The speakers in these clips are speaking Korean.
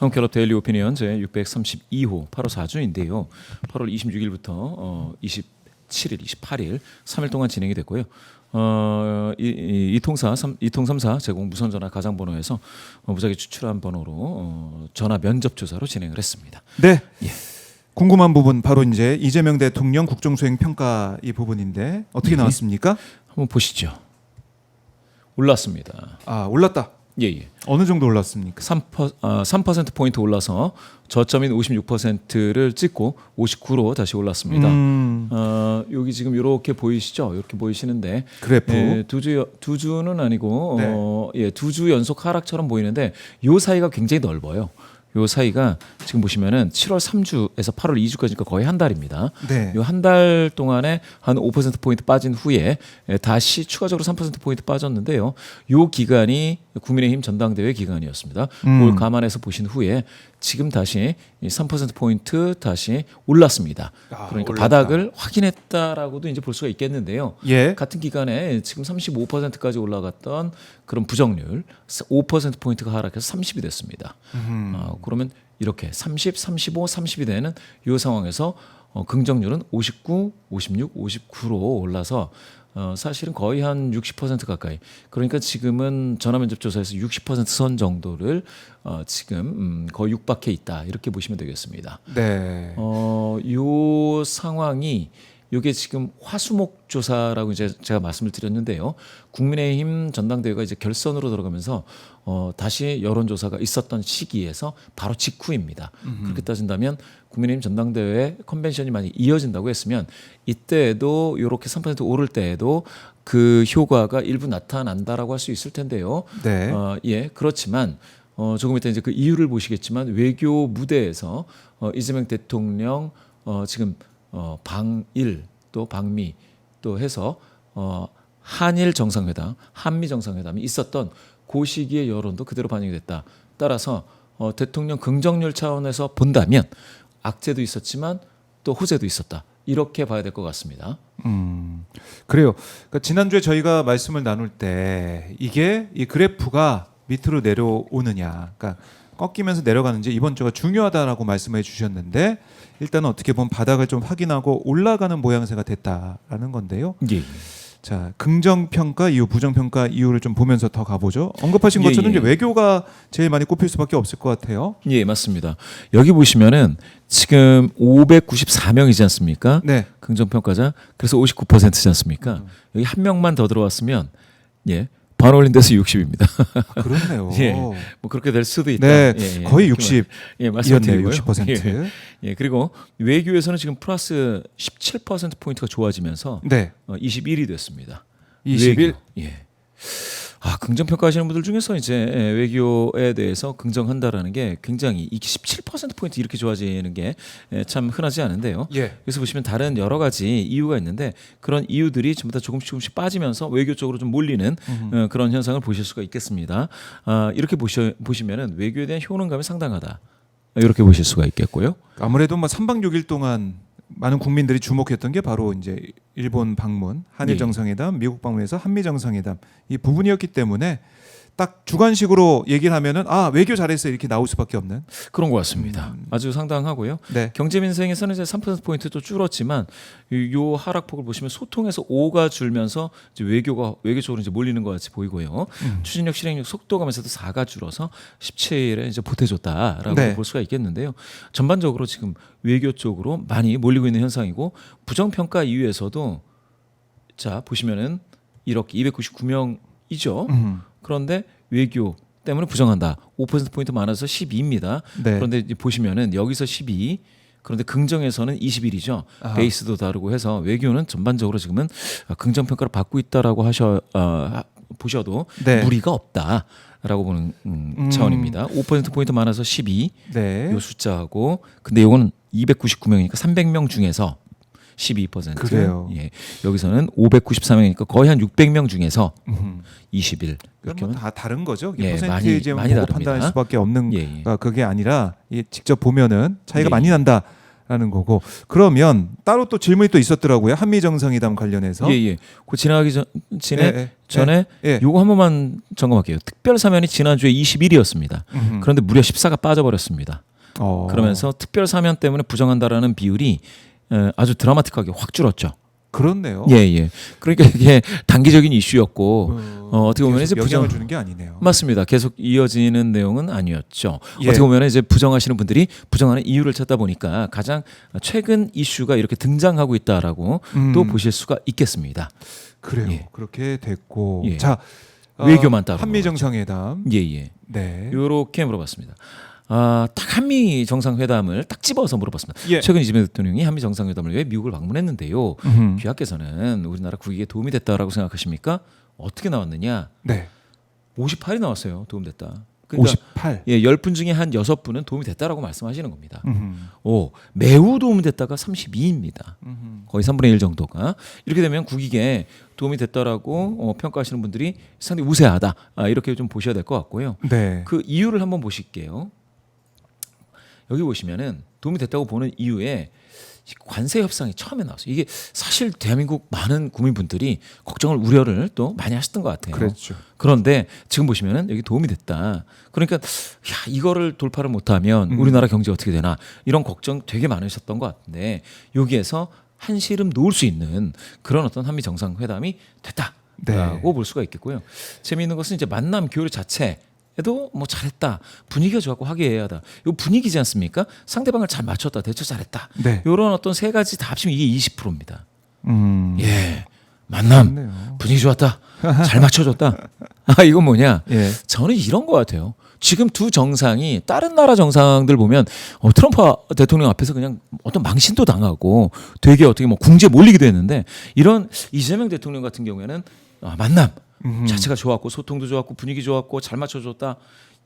한국갤럽 데일리 오피니언 제 632호 8월 4주인데요. 8월 26일부터 27일, 28일 3일 동안 진행이 됐고요. 이통사 3사 제공 무선전화 가상번호에서 무작위 추출한 번호로 전화 면접 조사로 진행을 했습니다. 네. 예. 궁금한 부분 바로 이제 이재명 대통령 국정수행 평가 이 부분인데 어떻게 나왔습니까? 한번 보시죠. 올랐습니다. 아, 올랐다. 예. 어느 정도 올랐습니까? 3% 포인트 올라서 저점인 56%를 찍고 59로 다시 올랐습니다. 여기 지금 이렇게 보이시죠? 이렇게 보이시는데 그래프. 예, 두 주는 아니고 네. 2주 연속 하락처럼 보이는데 요 사이가 굉장히 넓어요. 요 사이가 지금 보시면은 7월 3주에서 8월 2주까지니까 거의 한 달입니다. 네. 요 한 달 동안에 한 5% 포인트 빠진 후에 다시 추가적으로 3% 포인트 빠졌는데요. 요 기간이 국민의힘 전당대회 기간이었습니다. 그걸 감안해서 보신 후에 지금 다시 3% 포인트 다시 올랐습니다. 그러니까 올랐다. 바닥을 확인했다라고도 이제 볼 수가 있겠는데요. 예. 같은 기간에 지금 35%까지 올라갔던 그런 부정률 5% 포인트가 하락해서 30이 됐습니다. 그러면 이렇게 30, 35, 30이 되는 이 상황에서 긍정률은 59, 56, 59로 올라서 사실은 거의 한 60% 가까이. 그러니까 지금은 전화면접 조사에서 60%선 정도를 지금 거의 육박해 있다 이렇게 보시면 되겠습니다. 네. 요 상황이 이게 지금 화수목 조사라고 이제 제가 말씀을 드렸는데요. 국민의힘 전당대회가 이제 결선으로 들어가면서 다시 여론조사가 있었던 시기에서 바로 직후입니다. 그렇게 따진다면 국민의힘 전당대회 컨벤션이 많이 이어진다고 했으면 이때에도 이렇게 3% 오를 때에도 그 효과가 일부 나타난다라고 할 수 있을 텐데요. 네. 예, 그렇지만 조금 이따 이제 그 이유를 보시겠지만 외교 무대에서 이재명 대통령 지금 방일 또 방미 또 해서 한일 정상회담, 한미 정상회담이 있었던 그 시기의 여론도 그대로 반영이 됐다. 따라서 대통령 긍정률 차원에서 본다면 악재도 있었지만 또 호재도 있었다. 이렇게 봐야 될 것 같습니다. 그래요. 그러니까 지난주에 저희가 말씀을 나눌 때 이게 이 그래프가 밑으로 내려오느냐, 그러니까 꺾이면서 내려가는지 이번 주가 중요하다라고 말씀해 주셨는데 일단은 어떻게 보면 바닥을 좀 확인하고 올라가는 모양새가 됐다라는 건데요. 예. 자, 긍정평가 이후 부정평가 이후를 좀 보면서 더 가보죠. 언급하신 것처럼 예. 이제 외교가 제일 많이 꼽힐 수밖에 없을 것 같아요. 예, 맞습니다. 여기 보시면은 지금 594명이지 않습니까? 네. 긍정평가자. 그래서 59%지 않습니까? 여기 한 명만 더 들어왔으면 예. 반올린 데서 60입니다. 그렇네요. 예, 뭐 그렇게 될 수도 있다. 네, 예, 거의 그렇게 60. 예, 말씀드리고요. 60%. 예, 그리고 외교에서는 지금 플러스 17% 포인트가 좋아지면서 네. 21이 됐습니다. 21. 예. 긍정평가하시는 분들 중에서 이제 외교에 대해서 긍정한다라는 게 굉장히 이게 17% 포인트 이렇게 좋아지는 게 참 흔하지 않은데요. 예. 그래서 보시면 다른 여러 가지 이유가 있는데 그런 이유들이 전부 다 조금씩 빠지면서 외교 쪽으로 좀 몰리는 그런 현상을 보실 수가 있겠습니다. 이렇게 보시면은 외교에 대한 효능감이 상당하다. 이렇게 보실 수가 있겠고요. 아무래도 뭐 3박 6일 동안 많은 국민들이 주목했던 게 바로 이제 일본 방문, 한일 정상회담, 미국 방문에서 한미 정상회담 이 부분이었기 때문에 딱 주관식으로 얘기를 하면은 외교 잘했어 이렇게 나올 수밖에 없는 그런 것 같습니다. 아주 상당하고요. 네. 경제 민생에서는 이제 3% 포인트도 줄었지만 요 하락폭을 보시면 소통에서 5가 줄면서 이제 외교 쪽으로 이제 몰리는 것 같이 보이고요. 추진력, 실행력, 속도감에서도 4가 줄어서 17에 이제 보태줬다라고 네. 볼 수가 있겠는데요. 전반적으로 지금 외교 쪽으로 많이 몰리고 있는 현상이고 부정평가 이후에서도 자 보시면은 이렇게 299명이죠. 그런데 외교 때문에 부정한다. 5% 포인트 많아서 12입니다. 네. 그런데 이제 보시면은 여기서 12. 그런데 긍정에서는 21이죠. 베이스도 다르고 해서 외교는 전반적으로 지금은 긍정 평가를 받고 있다라고 보셔도 네. 무리가 없다라고 보는 차원입니다. 5% 포인트 많아서 12. 네. 요 숫자하고 근데 이거는 299명이니까 300명 중에서 12%. 그래요. 예. 여기서는 594명이니까 거의 한 600명 중에서 21. 이렇게 그러면 다 다른 거죠. 예, 퍼센테이지 많이 보고 다릅니다. 판단할 수밖에 없는 예. 그게 아니라 직접 보면은 차이가 예. 많이 난다. 라는 거고. 그러면 따로 또 질문이 또 있었더라고요. 한미 정상회담 관련해서. 예. 그 지나가기 전에 예. 요거 한 번만 점검할게요. 특별 사면이 지난주에 20일이었습니다. 그런데 무려 14가 빠져버렸습니다. 그러면서 특별 사면 때문에 부정한다라는 비율이 아주 드라마틱하게 확 줄었죠. 그렇네요. 예. 그러니까 이게 단기적인 이슈였고 어떻게 보면 이제 영향을 주는 게 아니네요. 맞습니다. 계속 이어지는 내용은 아니었죠. 예. 어떻게 보면 이제 부정하시는 분들이 부정하는 이유를 찾다 보니까 가장 최근 이슈가 이렇게 등장하고 있다라고 또 보실 수가 있겠습니다. 그래요. 예. 그렇게 됐고. 예. 자, 외교만 따로 한미 정상회담. 예. 네. 이렇게 물어봤습니다. 딱 한미 정상회담을 딱 집어서 물어봤습니다. 예. 최근 이재명 대통령이 한미 정상회담을 위해 미국을 방문했는데요. 귀하께서는 우리나라 국익에 도움이 됐다라고 생각하십니까? 어떻게 나왔느냐? 네. 58이 나왔어요. 도움됐다. 58. 예, 10분 중에 한 6분은 도움이 됐다라고 말씀하시는 겁니다. 매우 도움이 됐다가 32입니다. 거의 3분의 1 정도가. 이렇게 되면 국익에 도움이 됐다라고 평가하시는 분들이 상당히 우세하다. 이렇게 좀 보셔야 될 것 같고요. 네. 그 이유를 한번 보실게요. 여기 보시면은 도움이 됐다고 보는 이유에 관세 협상이 처음에 나왔어요. 이게 사실 대한민국 많은 국민분들이 걱정을 우려를 또 많이 하셨던 것 같아요. 그렇죠. 그런데 지금 보시면은 여기 도움이 됐다. 그러니까 이거를 돌파를 못하면 우리나라 경제 어떻게 되나 이런 걱정 되게 많으셨던 것 같은데 여기에서 한시름 놓을 수 있는 그런 어떤 한미 정상회담이 됐다라고 볼 수가 있겠고요. 재미있는 것은 이제 만남 교류 자체에도 뭐 잘했다, 분위기가 좋았고 화기애애하다. 이 분위기지 않습니까? 상대방을 잘 맞췄다, 대처 잘했다. 네. 이런 어떤 세 가지 다 합치면 이게 20%입니다. 예. 만남 좋네요. 분위기 좋았다, 잘 맞춰줬다. 이건 뭐냐? 예. 저는 이런 것 같아요. 지금 두 정상이 다른 나라 정상들 보면 트럼프 대통령 앞에서 그냥 어떤 망신도 당하고 되게 어떻게 뭐 궁지에 몰리기도 했는데 이런 이재명 대통령 같은 경우에는 만남 자체가 좋았고 소통도 좋았고 분위기 좋았고 잘 맞춰줬다.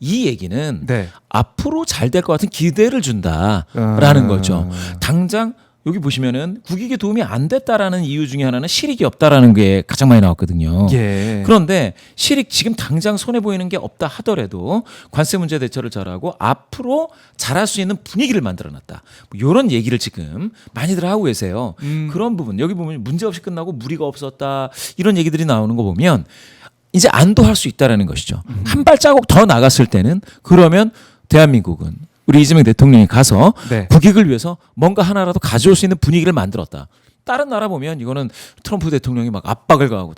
이 얘기는 네. 앞으로 잘 될 것 같은 기대를 준다라는 거죠. 당장 여기 보시면은 국익에 도움이 안 됐다라는 이유 중에 하나는 실익이 없다라는 게 가장 많이 나왔거든요. 예. 그런데 실익 지금 당장 손해 보이는 게 없다 하더라도 관세 문제 대처를 잘하고 앞으로 잘할 수 있는 분위기를 만들어놨다. 뭐 이런 얘기를 지금 많이들 하고 계세요. 그런 부분 여기 보면 문제 없이 끝나고 무리가 없었다 이런 얘기들이 나오는 거 보면 이제 안도할 수 있다라는 것이죠. 한 발자국 더 나갔을 때는 그러면 대한민국은 우리 이재명 대통령이 가서 네. 국익을 위해서 뭔가 하나라도 가져올 수 있는 분위기를 만들었다. 다른 나라 보면 이거는 트럼프 대통령이 막 압박을 가하고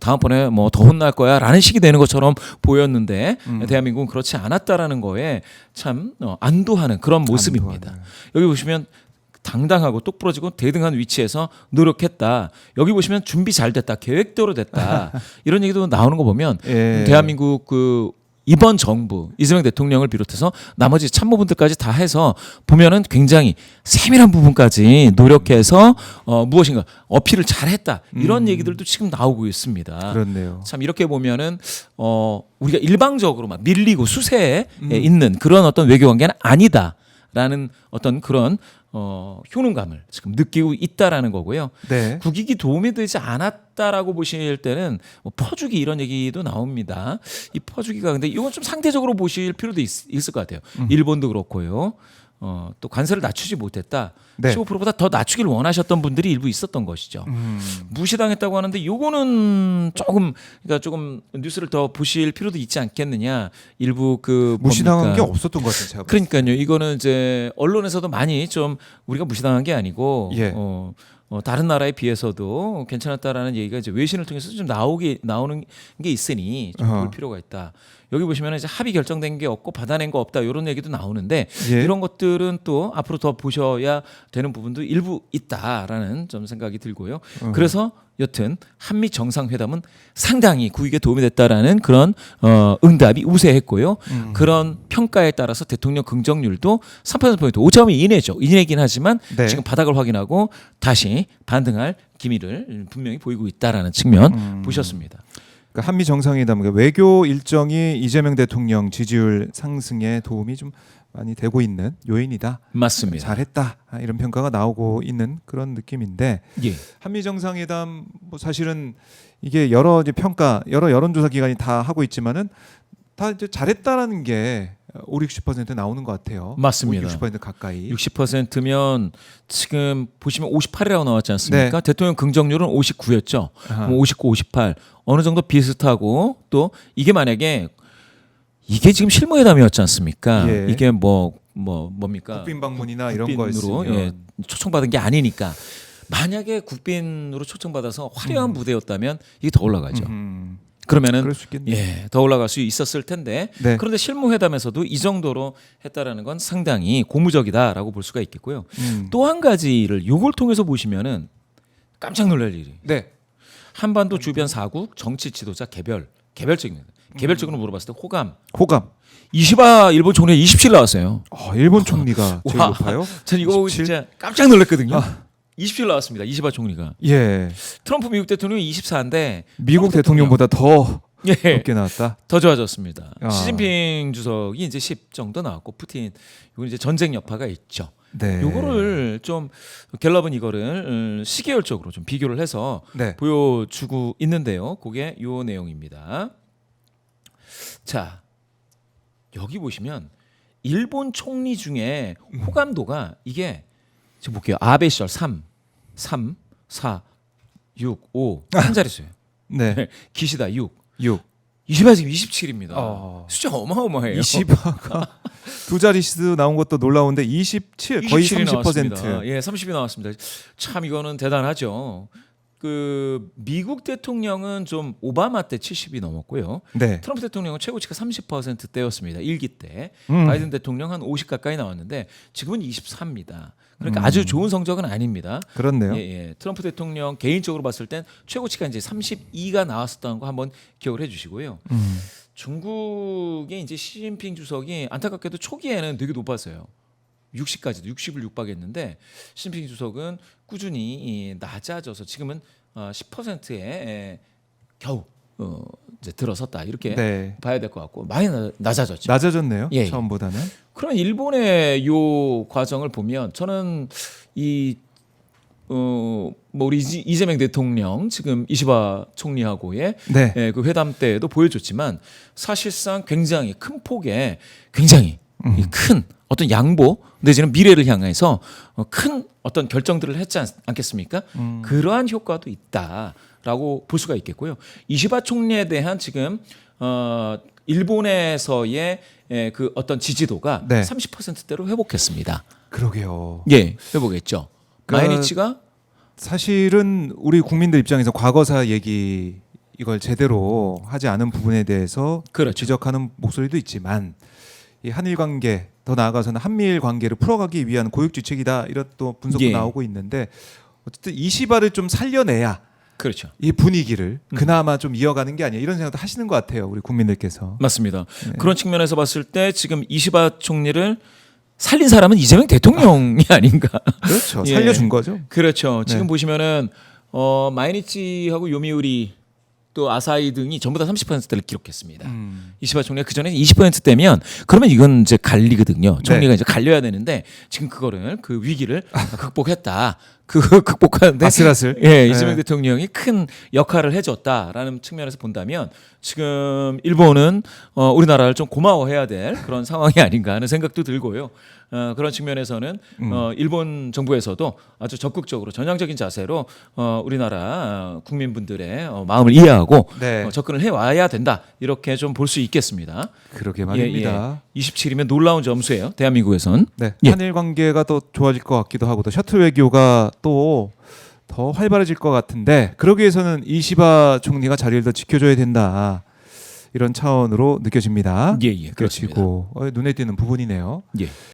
다음번에 뭐 더 혼날 거야라는 식이 되는 것처럼 보였는데 대한민국은 그렇지 않았다라는 거에 참 안도하는 그런 모습입니다. 안도하는. 여기 보시면 당당하고 똑부러지고 대등한 위치에서 노력했다. 여기 보시면 준비 잘 됐다. 계획대로 됐다. 이런 얘기도 나오는 거 보면 예. 대한민국 이번 정부 이재명 대통령을 비롯해서 나머지 참모분들까지 다 해서 보면은 굉장히 세밀한 부분까지 노력해서 무엇인가 어필을 잘했다 이런 얘기들도 지금 나오고 있습니다. 그렇네요. 참 이렇게 보면은 우리가 일방적으로 막 밀리고 수세에 있는 그런 어떤 외교 관계는 아니다라는 어떤 그런 효능감을 지금 느끼고 있다라는 거고요. 네. 국익이 도움이 되지 않았다라고 보실 때는 뭐 퍼주기 이런 얘기도 나옵니다. 이 퍼주기가 근데 이건 좀 상대적으로 보실 필요도 있을 것 같아요. 일본도 그렇고요. 또 관세를 낮추지 못했다. 네. 15%보다 더 낮추기를 원하셨던 분들이 일부 있었던 것이죠. 무시당했다고 하는데 요거는 조금 뉴스를 더 보실 필요도 있지 않겠느냐. 일부 무시당한 게 없었던 것 같아요. 제가 그러니까요. 이거는 이제 언론에서도 많이 좀 우리가 무시당한 게 아니고 예. 다른 나라에 비해서도 괜찮았다라는 얘기가 이제 외신을 통해서 좀 나오는 게 있으니 좀 볼 필요가 있다. 여기 보시면 이제 합의 결정된 게 없고 받아낸 거 없다 이런 얘기도 나오는데 예. 이런 것들은 또 앞으로 더 보셔야 되는 부분도 일부 있다라는 좀 생각이 들고요. 그래서 여튼 한미 정상회담은 상당히 국익에 도움이 됐다라는 그런 응답이 우세했고요. 그런 평가에 따라서 대통령 긍정률도 3%포인트 5점 이내긴 하지만 네. 지금 바닥을 확인하고 다시 반등할 기미를 분명히 보이고 있다라는 측면 보셨습니다. 그러니까 한미 정상회담 외교 일정이 이재명 대통령 지지율 상승에 도움이 좀 많이 되고 있는 요인이다. 맞습니다. 잘했다 이런 평가가 나오고 있는 그런 느낌인데 예. 한미 정상회담 뭐 사실은 이게 여러 이제 평가 여러 여론조사 기관이 다 하고 있지만은 다 이제 잘했다라는 게 5, 60% 나오는 것 같아요. 맞습니다. 60% 가까이. 60%면 지금 보시면 58이라고 나왔지 않습니까? 네. 대통령 긍정률은 59였죠. 아하. 59, 58 어느 정도 비슷하고 또 이게 만약에 이게 지금 실무회담이었지 않습니까? 예. 이게 뭡니까? 국빈 방문이나 이런 국빈으로 거였으면 예, 초청받은 게 아니니까 만약에 국빈으로 초청받아서 화려한 무대였다면 이게 더 올라가죠. 그러면은 그럴 수 있겠네요. 예, 더 올라갈 수 있었을 텐데 네. 그런데 실무회담에서도 이 정도로 했다라는 건 상당히 고무적이다라고 볼 수가 있겠고요. 또 한 가지를 요걸 통해서 보시면은 깜짝 놀랄 일이 네. 한반도 주변 사국 정치 지도자 개별적입니다. 개별적으로 물어봤을 때 호감 호감. 이시바 일본 총리 27 나왔어요. 일본 총리가 제일 와. 높아요? 전 이거 보고 27? 진짜 깜짝 놀랐거든요. 27 나왔습니다. 이시바 총리가. 예. 트럼프 미국 대통령이 24인데 미국 대통령보다 더 예, 높게 나왔다. 더 좋아졌습니다. 아. 시진핑 주석이 이제 10 정도 나왔고 푸틴 이건 이제 전쟁 여파가 있죠. 네. 요거를 좀 갤럽은 이거를 시계열적으로 좀 비교를 해서 네. 보여주고 있는데요. 그게 요 내용입니다. 자, 여기 보시면 일본 총리 중에 호감도가 이게 지금 볼게요. 아베 시절 3, 4, 6, 5 한 자릿수예요. 네. 기시다 6. 6. 이시바 지금 27입니다. 어. 숫자 어마어마해요. 이시바가 두 자릿수 나온 것도 놀라운데 27 거의 27이 30%. 나왔습니다. 예, 30이 나왔습니다. 참 이거는 대단하죠. 그 미국 대통령은 좀 오바마 때 70이 넘었고요. 네. 트럼프 대통령은 최고치가 30%대였습니다. 1기 때. 음. 바이든 대통령 한 50 가까이 나왔는데 지금은 24입니다. 그러니까 아주 좋은 성적은 아닙니다. 그렇네요. 예, 예. 트럼프 대통령 개인적으로 봤을 땐 최고치가 이제 32가 나왔었다는 거 한번 기억을 해주시고요. 중국의 이제 시진핑 주석이 안타깝게도 초기에는 되게 높았어요. 60까지도 60을 육박했는데 시진핑 주석은 꾸준히 낮아져서 지금은 10%에 겨우 이제 들어섰다 이렇게 네. 봐야 될 것 같고 많이 낮아졌죠. 낮아졌네요. 예, 예. 처음보다는. 그런 일본의 요 과정을 보면 저는 이 우리 이재명 대통령 지금 이시바 총리하고의 네. 그 회담 때에도 보여줬지만 사실상 굉장히 큰 폭의 굉장히 이큰 어떤 양보 내지는 미래를 향해서 큰 어떤 결정들을 했지 않겠습니까? 그러한 효과도 있다라고 볼 수가 있겠고요. 이시바 총리에 대한 지금 일본에서의 그 어떤 지지도가 네. 30%대로 회복했습니다. 그러게요. 예, 회복했죠. 그러니까 마이니치가 사실은 우리 국민들 입장에서 과거사 얘기 이걸 제대로 하지 않은 부분에 대해서 그렇죠. 지적하는 목소리도 있지만 이 한일 관계 더 나아가서는 한미일 관계를 풀어가기 위한 고육지책이다 이런 또 분석도 예. 나오고 있는데 어쨌든 이시바를 좀 살려내야 그렇죠. 이 분위기를 그나마 좀 이어가는 게 아니야 이런 생각도 하시는 것 같아요 우리 국민들께서. 맞습니다. 그런 측면에서 봤을 때 지금 이시바 총리를 살린 사람은 이재명 대통령이 아닌가. 그렇죠. 예. 살려준 거죠. 그렇죠. 지금 네. 보시면은 마이니치하고 요미우리 또 아사히 등이 전부 다 30%대를 기록했습니다. 이시바 총리가 그 전에 20%대면 그러면 이건 이제 갈리거든요. 총리가 네. 이제 갈려야 되는데 지금 그거를 그 위기를 극복했다. 그 극복하는데 아슬아슬. 예, 이재명 네. 대통령이 큰 역할을 해줬다라는 측면에서 본다면 지금 일본은 우리나라를 좀 고마워해야 될 그런 상황이 아닌가 하는 생각도 들고요. 그런 측면에서는 일본 정부에서도 아주 적극적으로 전향적인 자세로 우리나라 국민분들의 마음을 이해하고 네. 접근을 해와야 된다 이렇게 좀 볼 수 있겠습니다. 그러게 말입니다. 27이면 놀라운 점수예요. 대한민국에선. 네. 예. 한일 관계가 또 좋아질 것 같기도 하고 또 셔틀 외교가 또 더 활발해질 것 같은데 그러기 위해서는 이시바 총리가 자리를 더 지켜줘야 된다 이런 차원으로 느껴집니다. 예, 예, 그렇습니다. 그렇고 눈에 띄는 부분이네요. 예.